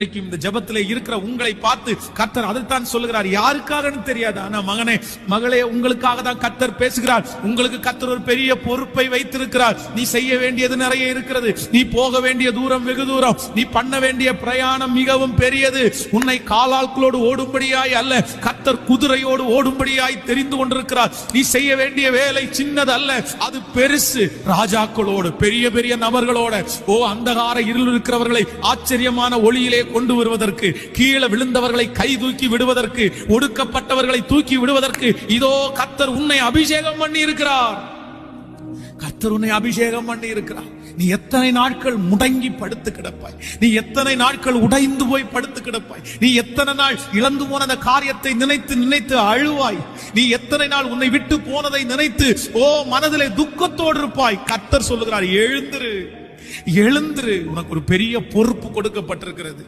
இந்த ஜெபத்திலே இருக்கிற உங்களை பார்த்து கர்த்தர் அதைத்தான் சொல்லுகிறார். யாருக்காகன்னு தெரியாது, ஆனா மகனே மகளே உங்களுக்காக தான் கர்த்தர் பேசுகிறார். உங்களுக்கு கர்த்தர் ஒரு பெரிய பொறுப்பை வைத்திருக்கிறார். நீ செய்ய வேண்டியது நிறைய இருக்கிறது. நீ போக வேண்டிய தூரம் வெகு தூரம். நீ பண்ண வேண்டிய பிரயாணம் மிகவும் பெரியது. உன்னை காலாட்களோடு ஓடும்படியாய் அல்ல, கர்த்தர் குதிரையோடு ஓடும்படியாய் தெரிந்து கொண்டிருக்கிறார். நீ செய்ய வேண்டிய வேலை சின்னது அல்ல, அது பெருசு. ராஜாக்களோடு பெரிய பெரிய நபர்களோட அந்தகார இருள் இருக்கிறவர்களை ஆச்சரியமான ஒளியிலே கொண்டு வருவதற்கு, கீழே விழுந்தவர்களை கை தூக்கி விடுவதற்கு, ஒடுக்கப்பட்டவர்களை தூக்கி விடுவதற்கு இதோ கர்த்தர் உன்னை அபிஷேகம் பண்ணி இருக்கிறார். கர்த்தர் உன்னை அபிஷேகம் பண்ணி இருக்கிறார். நீ எத்தனை நாட்கள் முடங்கி படுத்து கிடப்பாய்? நீ எத்தனை நாட்கள் உடைந்து போய் படுத்து கிடப்பாய்? நீ எத்தனை நாள் இழந்து போன அந்த காரியத்தை நினைத்து நினைத்து அழுவாய்? நீ எத்தனை நாள் உன்னை விட்டு போனதை நினைத்து மனதிலே துக்கத்தோடு இருப்பாய்? கர்த்தர் சொல்லுகிறார், எழுந்திரு, எழுந்திரு, உனக்கு ஒரு பெரிய பொறுப்பு கொடுக்கப்பட்டிருக்கிறது.